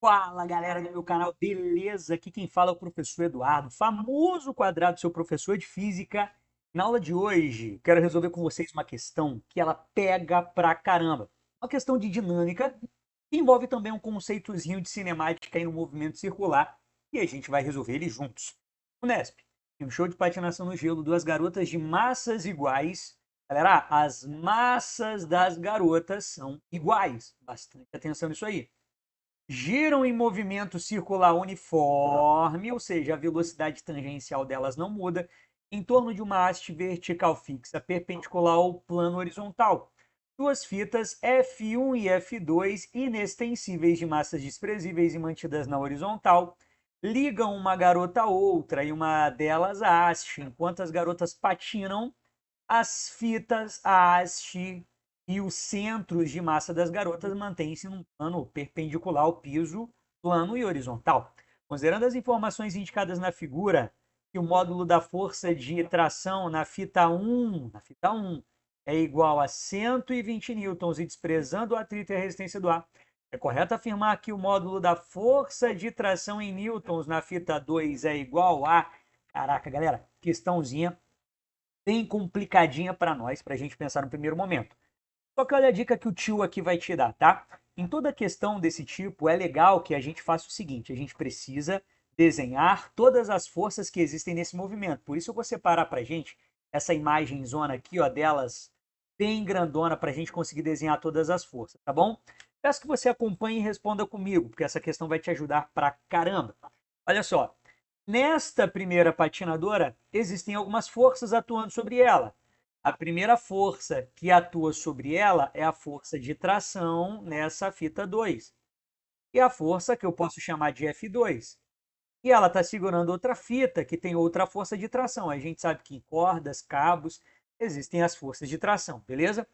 Fala galera do meu canal, beleza? Aqui quem fala é o professor Eduardo, famoso quadrado, seu professor de física. Na aula de hoje, quero resolver com vocês uma questão que ela pega pra caramba. Uma questão de dinâmica que envolve também um conceitozinho de cinemática aí no movimento circular e a gente vai resolver ele juntos. Unesp, um show de patinação no gelo, duas garotas de massas iguais. Galera, as massas das garotas são iguais. Bastante atenção nisso aí. Giram em movimento circular uniforme, ou seja, a velocidade tangencial delas não muda, em torno de uma haste vertical fixa perpendicular ao plano horizontal. Duas fitas F1 e F2, inextensíveis de massas desprezíveis e mantidas na horizontal, ligam uma garota a outra e uma delas a haste. Enquanto as garotas patinam, as fitas, a haste e os centros de massa das garotas mantêm-se num plano perpendicular ao piso, plano e horizontal. Considerando as informações indicadas na figura, que o módulo da força de tração na fita 1 é igual a 120 newtons e desprezando o atrito e a resistência do ar, é correto afirmar que o módulo da força de tração em newtons na fita 2 é igual a... Caraca, galera, questãozinha bem complicadinha para nós, para a gente pensar no primeiro momento. Só que olha a dica que o tio aqui vai te dar, tá? Em toda questão desse tipo, é legal que a gente faça o seguinte: a gente precisa desenhar todas as forças que existem nesse movimento. Por isso eu vou separar para a gente essa imagem zona aqui, ó, delas bem grandona para a gente conseguir desenhar todas as forças, tá bom? Peço que você acompanhe e responda comigo, porque essa questão vai te ajudar pra caramba. Olha só, nesta primeira patinadora, existem algumas forças atuando sobre ela. A primeira força que atua sobre ela é a força de tração nessa fita 2. E a força que eu posso chamar de F2. E ela está segurando outra fita que tem outra força de tração. A gente sabe que em cordas, cabos, existem as forças de tração, beleza?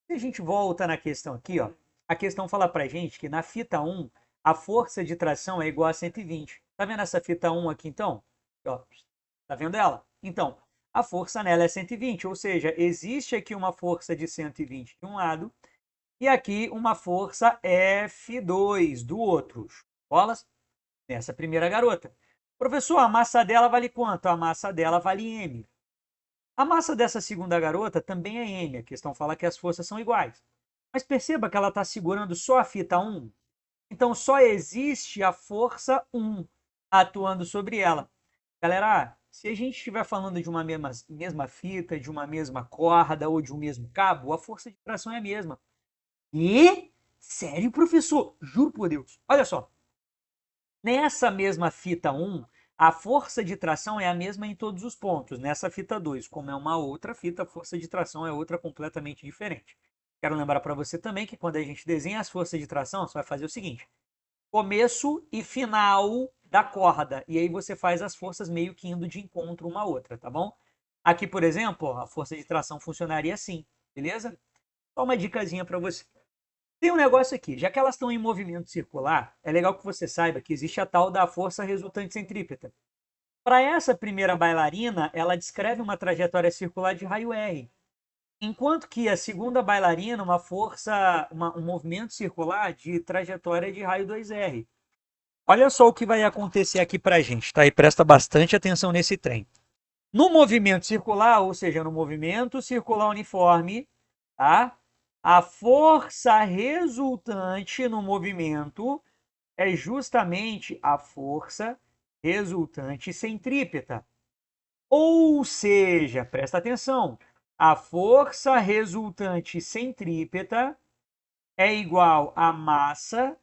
Se a gente volta na questão aqui, ó, a questão fala para a gente que na fita 1, a força de tração é igual a 120. Tá vendo essa fita 1 aqui então? Ó, tá vendo ela? Então, a força nela é 120, ou seja, existe aqui uma força de 120 de um lado e aqui uma força F2 do outro. Bolas? Nessa primeira garota. Professor, a massa dela vale quanto? A massa dela vale M. A massa dessa segunda garota também é M. A questão fala que as forças são iguais. Mas perceba que ela está segurando só a fita 1. Então só existe a força 1 atuando sobre ela. Galera, se a gente estiver falando de uma mesma fita, de uma mesma corda ou de um mesmo cabo, a força de tração é a mesma. E? Sério, professor? Juro por Deus. Olha só. Nessa mesma fita 1, a força de tração é a mesma em todos os pontos. Nessa fita 2, como é uma outra fita, a força de tração é outra completamente diferente. Quero lembrar para você também que quando a gente desenha as forças de tração, você vai fazer o seguinte: começo e final da corda. E aí você faz as forças meio que indo de encontro uma à outra, tá bom? Aqui, por exemplo, a força de tração funcionaria assim, beleza? Só uma dicasinha para você. Tem um negócio aqui, já que elas estão em movimento circular, é legal que você saiba que existe a tal da força resultante centrípeta. Para essa primeira bailarina, ela descreve uma trajetória circular de raio R, enquanto que a segunda bailarina, um movimento circular de trajetória de raio 2R. Olha só o que vai acontecer aqui para a gente, tá? E presta bastante atenção nesse trem. No movimento circular, ou seja, no movimento circular uniforme, tá? A força resultante no movimento é justamente a força resultante centrípeta. Ou seja, presta atenção, a força resultante centrípeta é igual a massa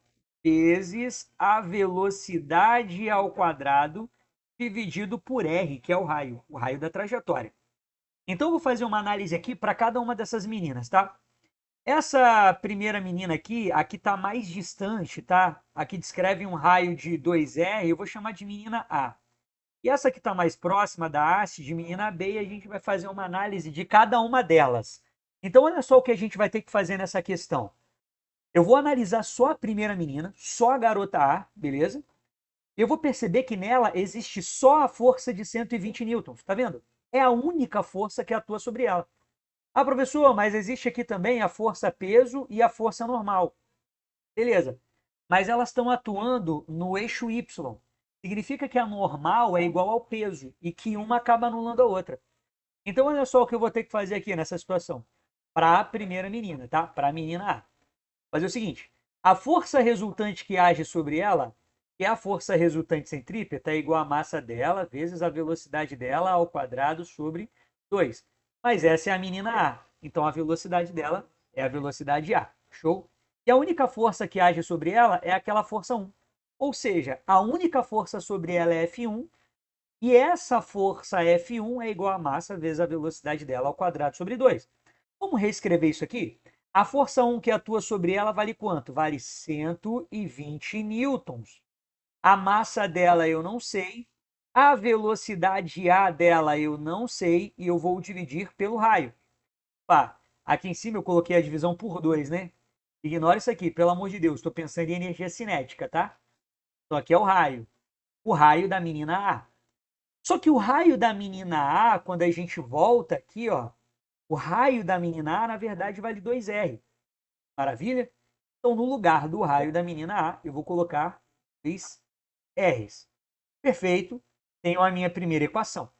vezes a velocidade ao quadrado dividido por r, que é o raio da trajetória. Então, eu vou fazer uma análise aqui para cada uma dessas meninas, tá? Essa primeira menina aqui, a que está mais distante, tá? A que descreve um raio de 2R, eu vou chamar de menina A. E essa que está mais próxima da haste, de menina B, e a gente vai fazer uma análise de cada uma delas. Então, olha só o que a gente vai ter que fazer nessa questão. Eu vou analisar só a primeira menina, só a garota A, beleza? Eu vou perceber que nela existe só a força de 120 newtons, tá vendo? É a única força que atua sobre ela. Ah, professor, mas existe aqui também a força peso e a força normal. Beleza. mas elas estão atuando no eixo Y. Significa que a normal é igual ao peso e que uma acaba anulando a outra. Então, olha só o que eu vou ter que fazer aqui nessa situação. Para a primeira menina, tá? Para a menina A. Fazer o seguinte: a força resultante que age sobre ela, que é a força resultante centrípeta, é igual à massa dela vezes a velocidade dela ao quadrado sobre 2. Mas essa é a menina A. Então, a velocidade dela é a velocidade A. Show? E a única força que age sobre ela é aquela força 1. Ou seja, a única força sobre ela é F1, e essa força F1 é igual a massa vezes a velocidade dela ao quadrado sobre 2. Vamos reescrever isso aqui? A força 1 que atua sobre ela vale quanto? Vale 120 newtons. A massa dela eu não sei. A velocidade A dela eu não sei. E eu vou dividir pelo raio. Pá, aqui em cima eu coloquei a divisão por 2, né? Ignora isso aqui, pelo amor de Deus. Estou pensando em energia cinética, tá? Então aqui é o raio. O raio da menina A. Só que o raio da menina A, quando a gente volta aqui, ó, o raio da menina A, na verdade, vale 2R. Maravilha? Então, no lugar do raio da menina A, eu vou colocar 2Rs. Perfeito. Tenho a minha primeira equação.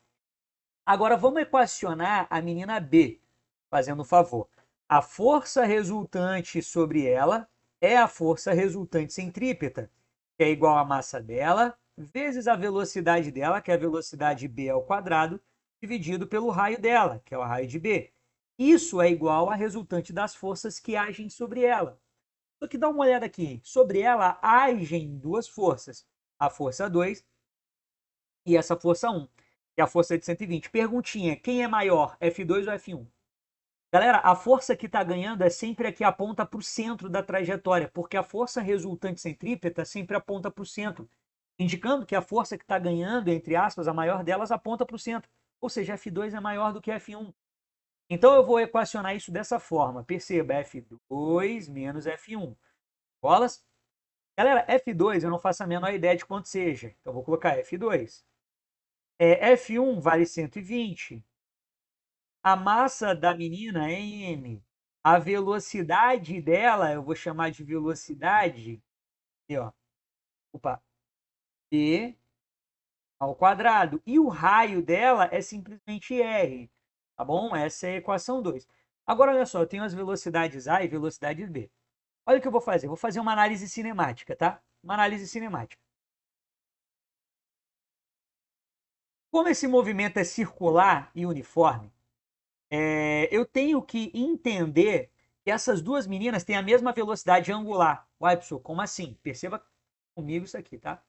Agora, vamos equacionar a menina B, fazendo um favor. A força resultante sobre ela é a força resultante centrípeta, que é igual à massa dela, vezes a velocidade dela, que é a velocidade B ao quadrado, dividido pelo raio dela, que é o raio de B. Isso é igual à resultante das forças que agem sobre ela. Só que dá uma olhada aqui. Sobre ela agem duas forças. A força 2 e essa força 1, que é a força de 120. Perguntinha, quem é maior, F2 ou F1? Galera, a força que está ganhando é sempre a que aponta para o centro da trajetória, porque a força resultante centrípeta sempre aponta para o centro, indicando que a força que está ganhando, entre aspas, a maior delas, aponta para o centro. Ou seja, F2 é maior do que F1. Então eu vou equacionar isso dessa forma. Perceba, F2 menos F1. Bolas? Galera, F2 eu não faço a menor ideia de quanto seja. Então eu vou colocar F2. F1 vale 120. A massa da menina é m. A velocidade dela, eu vou chamar de velocidade, aqui, ó, opa, p ao quadrado. E o raio dela é simplesmente r, tá bom? Essa é a equação 2. Agora, olha só, eu tenho as velocidades A e velocidade B. Olha o que eu vou fazer. Eu vou fazer uma análise cinemática, tá? Uma análise cinemática. Como esse movimento é circular e uniforme, eu tenho que entender que essas duas meninas têm a mesma velocidade angular. Uai, professor, como assim? Perceba comigo isso aqui, tá?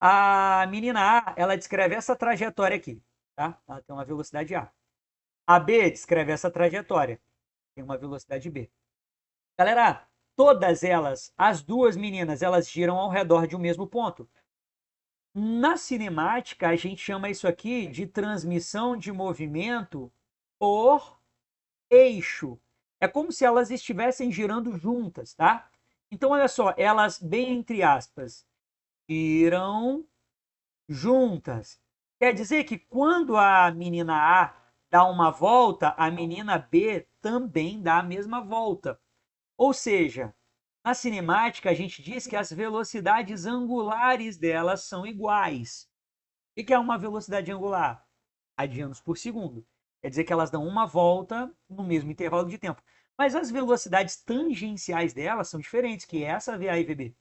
A menina A, ela descreve essa trajetória aqui, tá? Ela tem uma velocidade A. A B descreve essa trajetória, tem uma velocidade B. Galera, todas elas, as duas meninas, elas giram ao redor de um mesmo ponto. Na cinemática, a gente chama isso aqui de transmissão de movimento por eixo. É como se elas estivessem girando juntas, tá? Então, olha só, elas, bem entre aspas, giram juntas. Quer dizer que quando a menina A dá uma volta, a menina B também dá a mesma volta. Ou seja, na cinemática, a gente diz que as velocidades angulares delas são iguais. O que é uma velocidade angular? A de anos por segundo. Quer dizer que elas dão uma volta no mesmo intervalo de tempo. Mas as velocidades tangenciais delas são diferentes, que é essa VA e VB.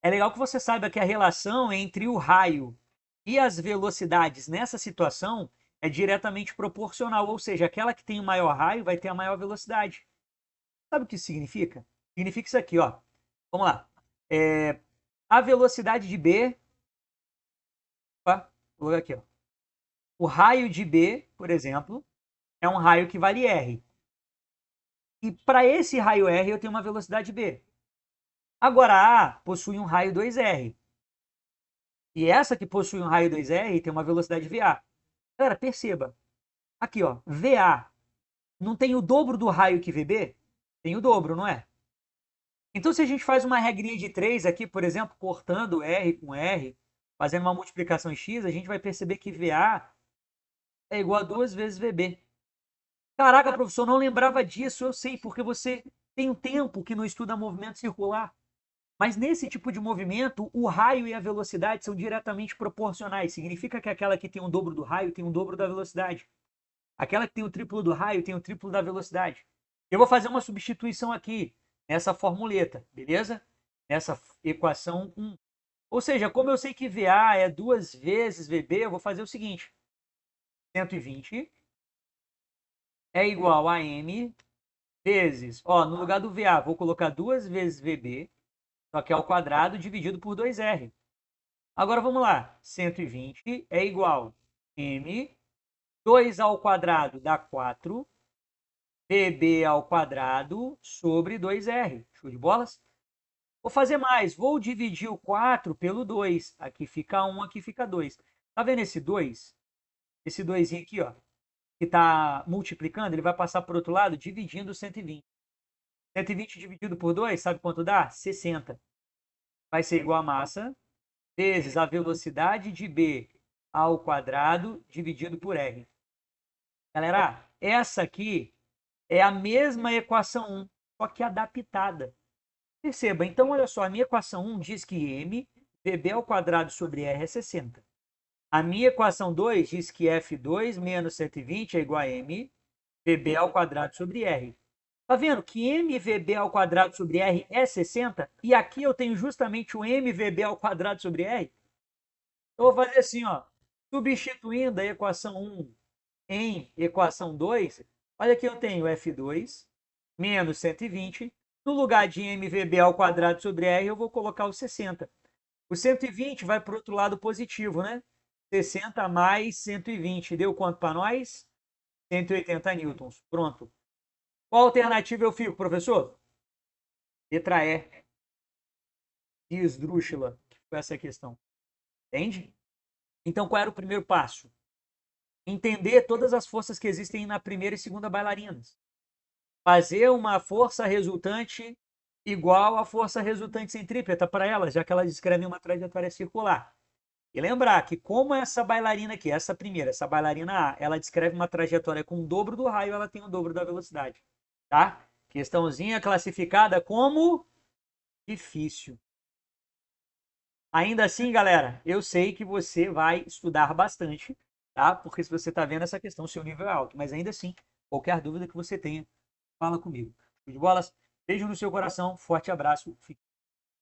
É legal que você saiba que a relação entre o raio e as velocidades nessa situação é diretamente proporcional, ou seja, aquela que tem o maior raio vai ter a maior velocidade. Sabe o que isso significa? Significa isso aqui, ó. Vamos lá. A velocidade de B, opa, vou colocar aqui, ó. O raio de B, por exemplo, é um raio que vale R. E para esse raio R eu tenho uma velocidade B. Agora A possui um raio 2R. E essa que possui um raio 2R tem uma velocidade VA. Galera, perceba. Aqui, ó, VA não tem o dobro do raio que VB? Tem o dobro, não é? Então, se a gente faz uma regrinha de 3 aqui, por exemplo, cortando R com R, fazendo uma multiplicação em X, a gente vai perceber que VA é igual a 2 vezes VB. Caraca, professor, não lembrava disso. Eu sei, porque você tem um tempo que não estuda movimento circular. Mas nesse tipo de movimento, o raio e a velocidade são diretamente proporcionais. Significa que aquela que tem o dobro do raio tem o dobro da velocidade. Aquela que tem o triplo do raio tem o triplo da velocidade. Eu vou fazer uma substituição aqui nessa formuleta, beleza? Nessa equação 1. Ou seja, como eu sei que VA é 2 vezes VB, eu vou fazer o seguinte. 120 é igual a M vezes, no lugar do VA, vou colocar 2 vezes VB, só que ao quadrado dividido por 2R. Agora vamos lá. 120 é igual a M, 2 ao quadrado dá 4, VB ao quadrado sobre 2R. Show de bolas? Vou fazer mais. Vou dividir o 4 pelo 2. Aqui fica 1, aqui fica 2. Tá vendo esse 2? Esse 2 aqui, ó, que está multiplicando, ele vai passar para o outro lado, dividindo 120. 120 dividido por 2, sabe quanto dá? 60. Vai ser igual a massa vezes a velocidade de B ao quadrado dividido por R. Galera, essa aqui é a mesma equação 1, só que adaptada. Perceba, então, olha só, a minha equação 1 diz que m, VB ao quadrado sobre R é 60. A minha equação 2 diz que F2 menos 120 é igual a m, VB ao quadrado sobre R. Tá vendo que mVB ao quadrado sobre R é 60? E aqui eu tenho justamente o mVB ao quadrado sobre R. Eu vou fazer assim, ó, substituindo a equação 1 em equação 2, olha que eu tenho F2 menos 120. No lugar de mVB ao quadrado sobre R, eu vou colocar o 60. O 120 vai para o outro lado positivo, né? 60 mais 120. Deu quanto para nós? 180 newtons. Pronto. Qual alternativa eu fico, professor? Letra E. De esdrúxula. Que foi essa questão. Entende? Então, qual era o primeiro passo? Entender todas as forças que existem na primeira e segunda bailarinas. Fazer uma força resultante igual à força resultante centrípeta para elas, já que elas descrevem uma trajetória circular. E lembrar que como essa bailarina aqui, essa primeira, essa bailarina A, ela descreve uma trajetória com o dobro do raio, ela tem o dobro da velocidade. Tá? Questãozinha classificada como difícil. Ainda assim, galera, eu sei que você vai estudar bastante, tá? Porque se você está vendo essa questão, seu nível é alto. Mas ainda assim, qualquer dúvida que você tenha, fala comigo. Show de bolas? Beijo no seu coração, forte abraço. Fique